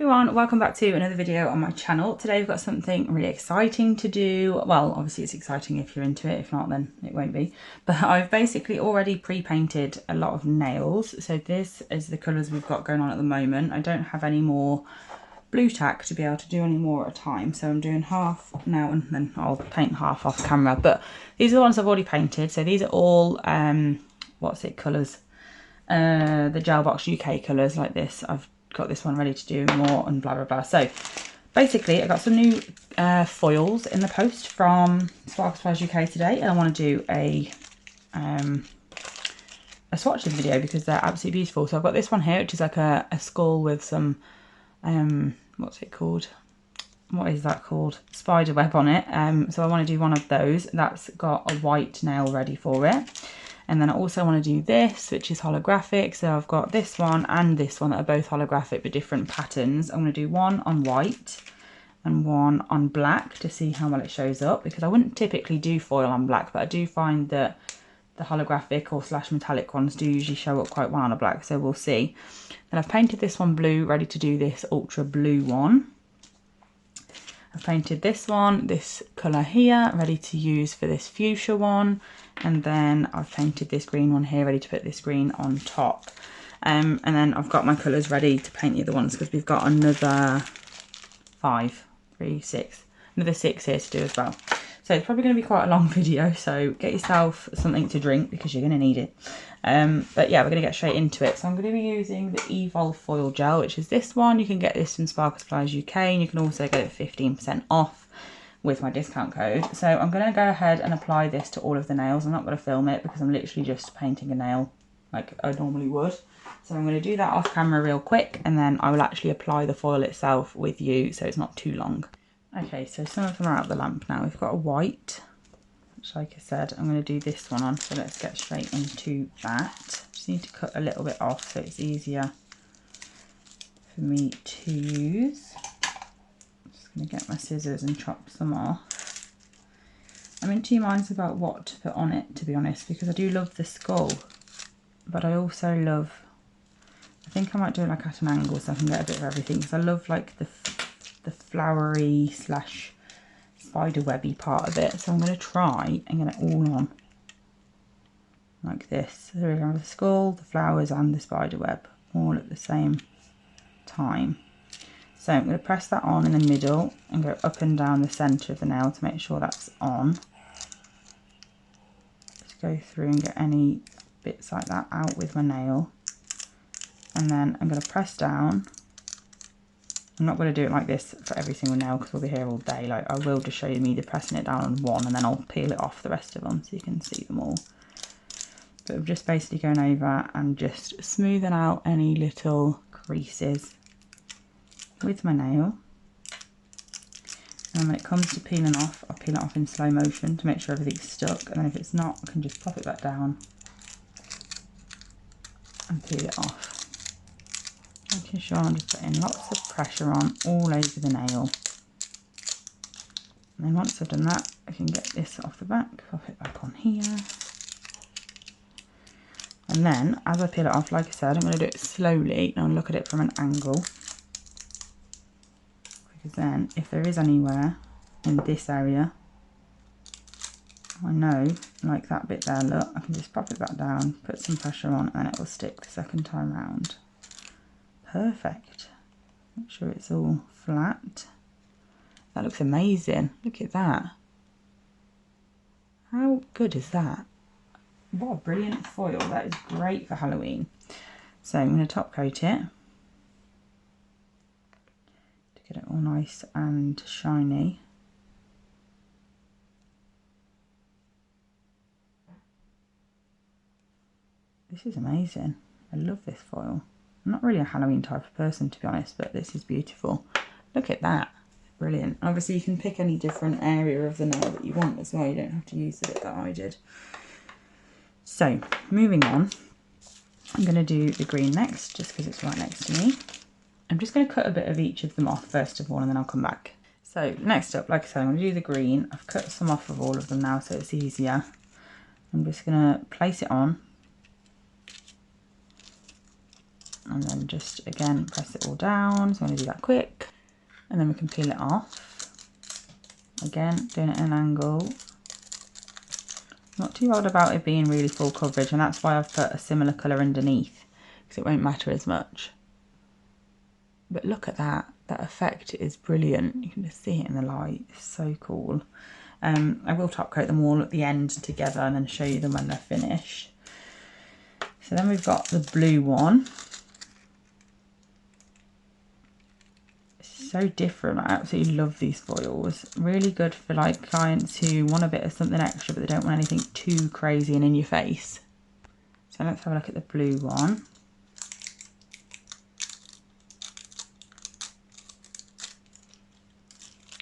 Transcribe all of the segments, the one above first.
everyone, welcome back to another video on my channel. Today we've got something really exciting to do. Well, obviously it's exciting if you're into it, if not then it won't be. But I've basically already pre-painted a lot of nails. So this is the colours we've got going on at the moment. I don't have any more blue tack to be able to do any more at a time. So I'm doing half now and then I'll paint half off camera. But these are the ones I've already painted. So these are all, colours? The Gel Box UK colours like this. I've got this one ready to do more and blah blah blah. So basically I got some new foils in the post from Swatches UK today, and I want to do a swatches video because they're absolutely beautiful. So I've got this one here, which is like a skull with some what's it called? What is that called? Spider web on it. So I want to do one of those. That's got a white nail ready for it. And then I also want to do this, which is holographic. So I've got this one and this one that are both holographic but different patterns. I'm going to do one on white and one on black to see how well it shows up, because I wouldn't typically do foil on black, but I do find that the holographic or / metallic ones do usually show up quite well on a black, so we'll see. Then I've painted this one blue, ready to do this ultra blue one. I've painted this one, this colour here, ready to use for this fuchsia one. And then I've painted this green one here, ready to put this green on top. And then I've got my colours ready to paint the other ones, because we've got another another 6 here to do as well. So it's probably going to be quite a long video, so get yourself something to drink because you're going to need it. But yeah, we're going to get straight into it. So I'm going to be using the Evol Foil Gel, which is this one. You can get this from Sparkle Supplies UK, and you can also get it 15% off with my discount code. So I'm going to go ahead and apply this to all of the nails. I'm not going to film it because I'm literally just painting a nail like I normally would. So I'm going to do that off camera real quick, and then I will actually apply the foil itself with you so it's not too long. Okay, so some of them are out of the lamp now. We've got a white, which like I said, I'm going to do this one on. So let's get straight into that. Just need to cut a little bit off so it's easier for me to use. I'm going to get my scissors and chop some off. I'm in two minds about what to put on it, to be honest, because I do love the skull, but I also love, I think I might do it like at an angle so I can get a bit of everything, because I love like the flowery / spider webby part of it. So I'm going to try and get it all on like this. So we have the skull, the flowers and the spider web all at the same time. So I'm going to press that on in the middle and go up and down the centre of the nail to make sure that's on. Just go through and get any bits like that out with my nail. And then I'm going to press down. I'm not going to do it like this for every single nail because we'll be here all day. Like, I will just show you me pressing it down on one, and then I'll peel it off the rest of them so you can see them all. But we're just basically going over and just smoothing out any little creases with my nail. And when it comes to peeling off, I'll peel it off in slow motion to make sure everything's stuck, and then if it's not, I can just pop it back down and peel it off. Making sure I'm just putting lots of pressure on all over the nail. And then once I've done that, I can get this off the back, pop it back on here. And then as I peel it off, like I said, I'm going to do it slowly and look at it from an angle. Because then if there is anywhere in this area, I know, like that bit there, look, I can just pop it back down, put some pressure on, and it will stick the second time round. Perfect. Make sure it's all flat. That looks amazing. Look at that. How good is that? What a brilliant foil. That is great for Halloween. So I'm going to top coat it to get it all nice and shiny. This is amazing. I love this foil. I'm not really a Halloween type of person, to be honest, but this is beautiful. Look at that. Brilliant. Obviously you can pick any different area of the nail that you want as well. You don't have to use the bit that I did. So moving on, I'm going to do the green next, just because it's right next to me. I'm just going to cut a bit of each of them off first of all, and then I'll come back. So next up, like I said, I'm going to do the green. I've cut some off of all of them now so it's easier. I'm just going to place it on. and then just again press it all down. So I'm going to do that quick, and then we can peel it off. Again, doing it at an angle. Not too bothered about it being really full coverage, and that's why I've put a similar colour underneath, because it won't matter as much. But look at that, that effect is brilliant. You can just see it in the light, it's so cool. I will top coat them all at the end together and then show you them when they're finished. So then we've got the blue one. So different. I absolutely love these foils. Really good for like clients who want a bit of something extra but they don't want anything too crazy and in your face. So let's have a look at the blue one.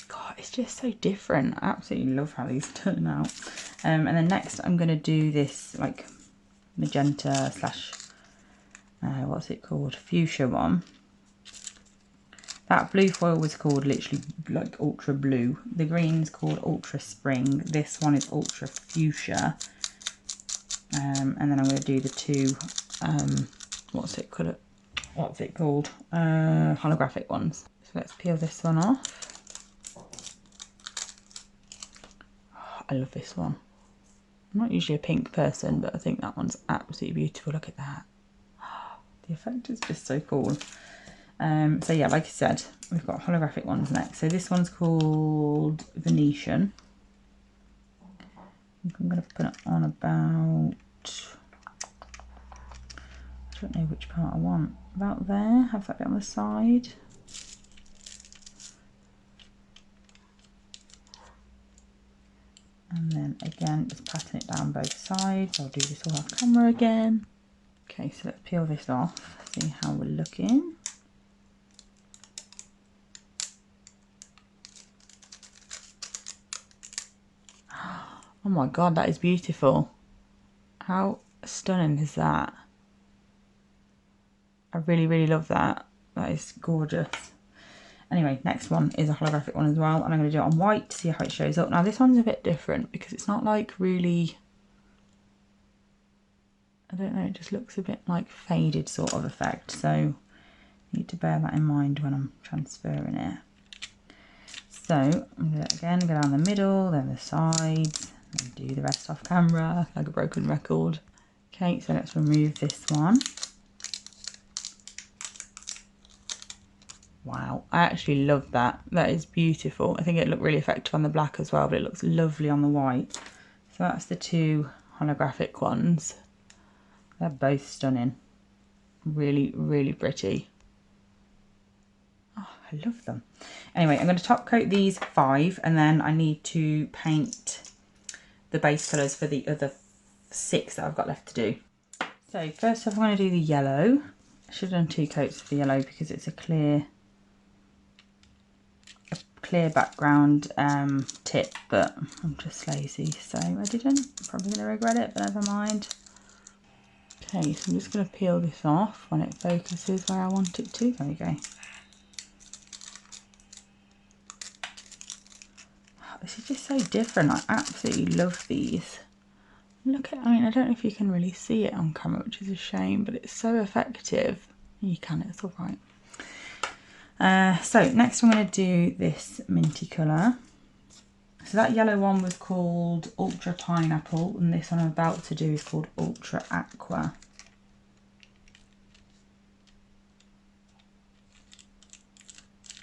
God, it's just so different. I absolutely love how these turn out. And then next I'm going to do this like magenta slash what's it called, fuchsia one. That blue foil was called literally like ultra blue. The green's called ultra spring. This one is ultra fuchsia. And then I'm going to do the two what's it called, holographic ones. So let's peel this one off. Oh, I love this one. I'm not usually a pink person, but I think that one's absolutely beautiful. Look at that. The effect is just so cool. So yeah, like I said, we've got holographic ones next. So this one's called Venetian. I think I'm going to put it on about, I don't know which part I want. About there, have that bit on the side. And then again, just patting it down both sides. I'll do this all off camera again. Okay, so let's peel this off, see how we're looking. Oh my God, that is beautiful. How stunning is that? I really, really love that. That is gorgeous. Anyway, next one is a holographic one as well, and I'm going to do it on white to see how it shows up. Now this one's a bit different because it's not like really, I don't know, it just looks a bit like faded sort of effect. So you need to bear that in mind when I'm transferring it. So I'm going to do it again, go down the middle, then the sides, and do the rest off camera like a broken record. Okay, so let's remove this one. Wow, I actually love that. That is beautiful. I think it looked really effective on the black as well, but it looks lovely on the white. So that's the two holographic ones. They're both stunning. Really, really pretty. Oh, I love them. Anyway, I'm going to top coat these 5, and then I need to paint the base colours for the other 6 that I've got left to do. So first off, I'm going to do the yellow. I should have done 2 coats of the yellow because it's a clear background tip, but I'm just lazy, so I didn't. Probably going to regret it, but never mind. Okay, so I'm just going to peel this off when it focuses where I want it to. There we go. This is just so different. I absolutely love these. Look at, I mean, I don't know if you can really see it on camera, which is a shame, but it's so effective. You can, it's all right. So next I'm going to do this minty colour. So that yellow one was called Ultra Pineapple, and this one I'm about to do is called Ultra Aqua.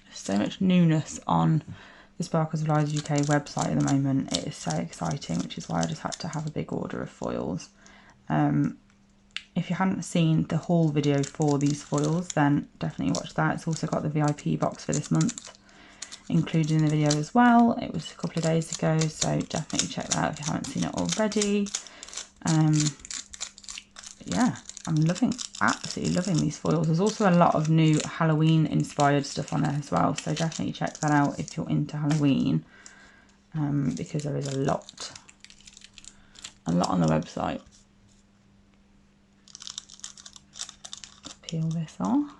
There's so much newness on the Sparkles of Lies UK website at the moment. It is so exciting, which is why I just had to have a big order of foils. If you hadn't seen the haul video for these foils, then definitely watch that. It's also got the VIP box for this month included in the video as well. It was a couple of days ago, so definitely check that out if you haven't seen it already. Yeah, I'm absolutely loving these foils. There's also a lot of new Halloween inspired stuff on there as well, so definitely check that out if you're into Halloween, because there is a lot on the website. Peel this off.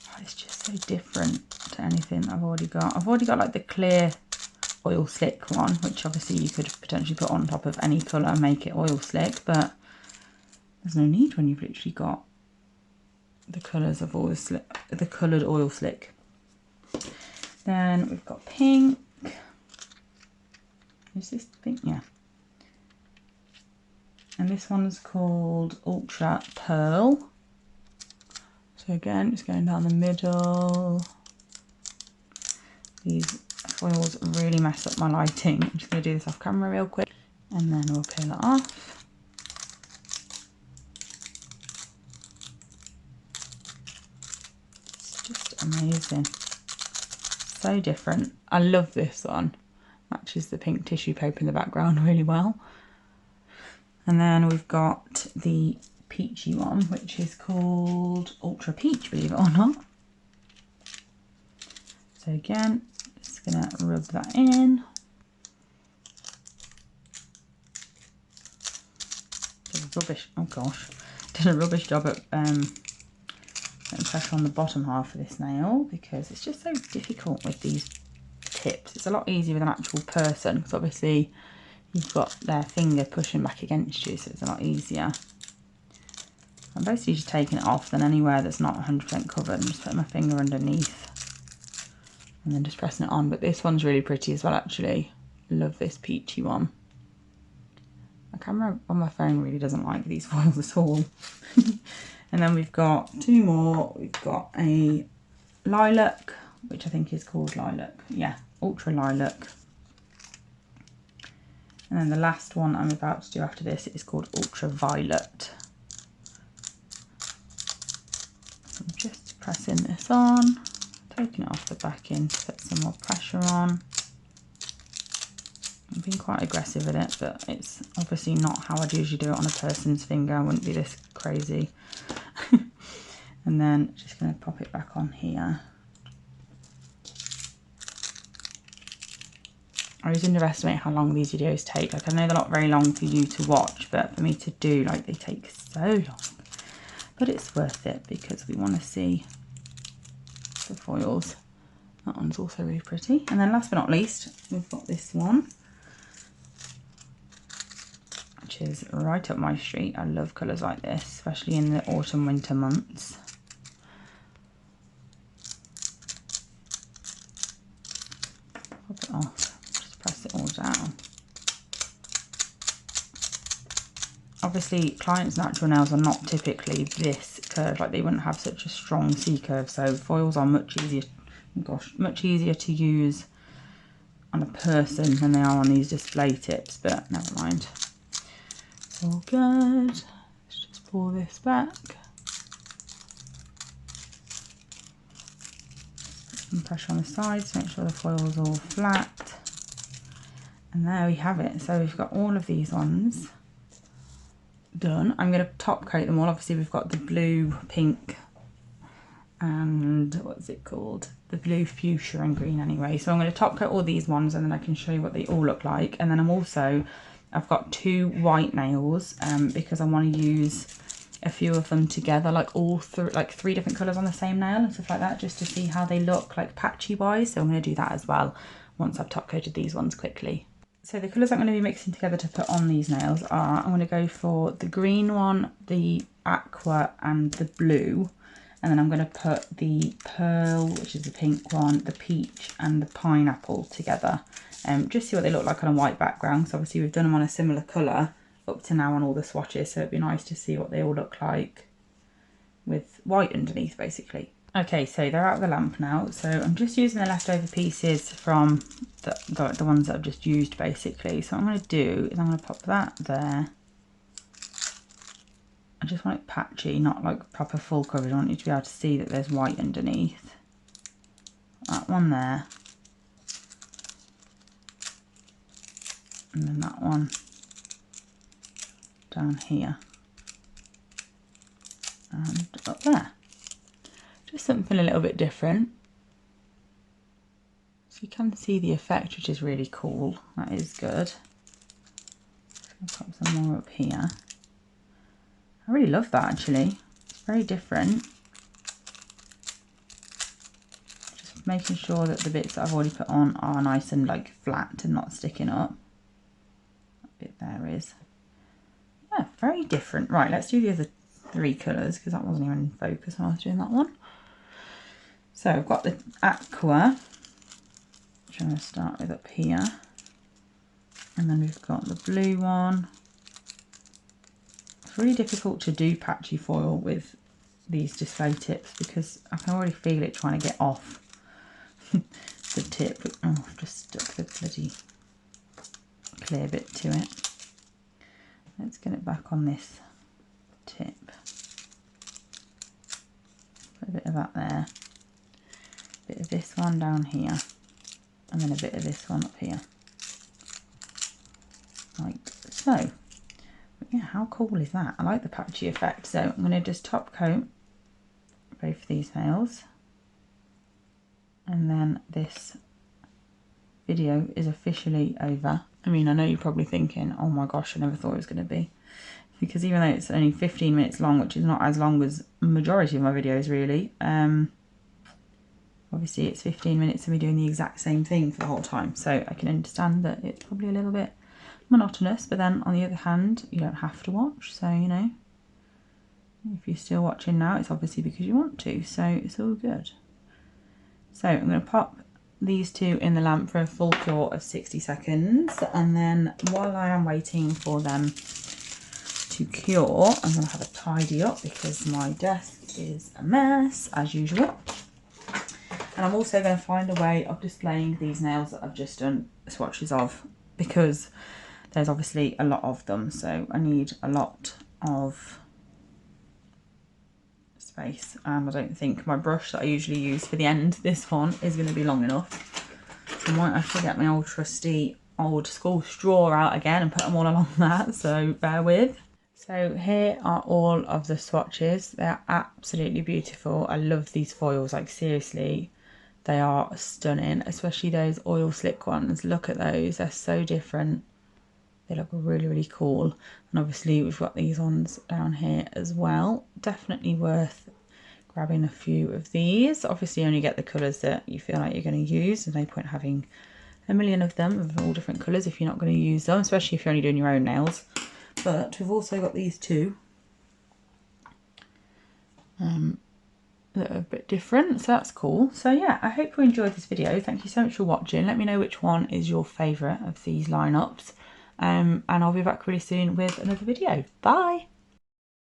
Oh, it's just so different to anything I've already got. I've already got like the clear oil slick one, which obviously you could potentially put on top of any colour and make it oil slick, but There's no need when you've literally got the colours of all the coloured oil slick. Then we've got pink. Is this pink? Yeah. And this one's called Ultra Pearl. So again, it's going down the middle. These foils really mess up my lighting. I'm just going to do this off camera real quick, and then we'll peel it off. It's just amazing. So different. I love this one. Matches the pink tissue paper in the background really well. And then we've got the peachy one, which is called Ultra Peach, believe it or not. So again, just gonna rub that in. Did a rubbish, oh gosh, did a rubbish job at putting pressure on the bottom half of this nail, because it's just so difficult with these tips. It's a lot easier with an actual person, because obviously you've got their finger pushing back against you, so it's a lot easier. I'm basically just taking it off, then anywhere that's not 100% covered, and just putting my finger underneath and then just pressing it on. But this one's really pretty as well, actually. Love this peachy one. My camera on my phone really doesn't like these foils at all. And then we've got two more. We've got a lilac, which I think is called lilac. Yeah, Ultra Lilac. And then the last one I'm about to do after this is called Ultraviolet. So I'm just pressing this on, taking it off the backing to put some more pressure on. I'm being quite aggressive with it, but it's obviously not how I'd usually do it on a person's finger. I wouldn't be this crazy. And then just going to pop it back on here. I always underestimate how long these videos take. Like, I know they're not very long for you to watch, but for me to do, like, they take so long. But it's worth it because we want to see the foils. That one's also really pretty. And then last but not least, we've got this one, which is right up my street. I love colours like this, especially in the autumn winter months. Pop it off. Press it all down. Obviously, clients' natural nails are not typically this curved, like they wouldn't have such a strong C curve, so foils are much easier, gosh, much easier to use on a person than they are on these display tips, but never mind. It's all good. Let's just pull this back. Put some pressure on the sides to make sure the foil is all flat. And there we have it. So we've got all of these ones done. I'm going to top coat them all. Obviously we've got the blue, pink, and what's it called? The blue, fuchsia and green anyway. So I'm going to top coat all these ones and then I can show you what they all look like. And then I've got two white nails because I want to use a few of them together, like three different colours on the same nail and stuff like that, just to see how they look like patchy wise. So I'm going to do that as well once I've top coated these ones quickly. So the colours I'm going to be mixing together to put on these nails are, I'm going to go for the green one, the aqua and the blue. And then I'm going to put the pearl, which is the pink one, the peach and the pineapple together. Just see what they look like on a white background. So obviously we've done them on a similar colour up to now on all the swatches. So it'd be nice to see what they all look like with white underneath basically. Okay, so they're out of the lamp now. So I'm just using the leftover pieces from the ones that I've just used basically. So what I'm going to do is I'm going to pop that there. I just want it patchy, not like proper full coverage. I want you to be able to see that there's white underneath. That one there. And then that one down here. And up there. Just something a little bit different. So you can see the effect, which is really cool. That is good. I'll pop some more up here. I really love that actually. It's very different. Just making sure that the bits that I've already put on are nice and like flat and not sticking up. That bit there is. Oh, very different. Right, let's do the other 3 colours because that wasn't even in focus when I was doing that one. So I've got the Aqua, which I'm going to start with up here. And then we've got the blue one. It's really difficult to do patchy foil with these display tips because I can already feel it trying to get off the tip. Oh, I've just stuck the bloody clear bit to it. Let's get it back on this tip. Put a bit of that there. A bit of this one down here. And then a bit of this one up here. Like so. But yeah, how cool is that? I like the patchy effect. So I'm going to just top coat both of these nails. And then this video is officially over. I mean, I know you're probably thinking, oh my gosh, I never thought it was going to be. Because even though it's only 15 minutes long, which is not as long as the majority of my videos really, obviously it's 15 minutes of me doing the exact same thing for the whole time. So I can understand that it's probably a little bit monotonous, but then on the other hand, you don't have to watch. So, you know, if you're still watching now, it's obviously because you want to. So it's all good. So I'm going to pop these 2 in the lamp for a full cure of 60 seconds. And then while I am waiting for them to cure, I'm going to have a tidy up because my desk is a mess as usual. And I'm also going to find a way of displaying these nails that I've just done swatches of because there's obviously a lot of them. So I need a lot of space, and I don't think my brush that I usually use for the end, this one, is going to be long enough. So I might have to get my old trusty old school straw out again and put them all along that, so bear with. So here are all of the swatches. They're absolutely beautiful. I love these foils, like seriously, they are stunning, especially those oil slick ones. Look at those, they're so different. They look really, really cool. And obviously we've got these ones down here as well. Definitely worth grabbing a few of these. Obviously only get the colours that you feel like you're going to use. There's no point having a million of them of all different colours if you're not going to use them, especially if you're only doing your own nails. But we've also got these 2 that are a bit different, so that's cool. So yeah, I hope you enjoyed this video. Thank you so much for watching. Let me know which one is your favourite of these lineups. And I'll be back really soon with another video. Bye!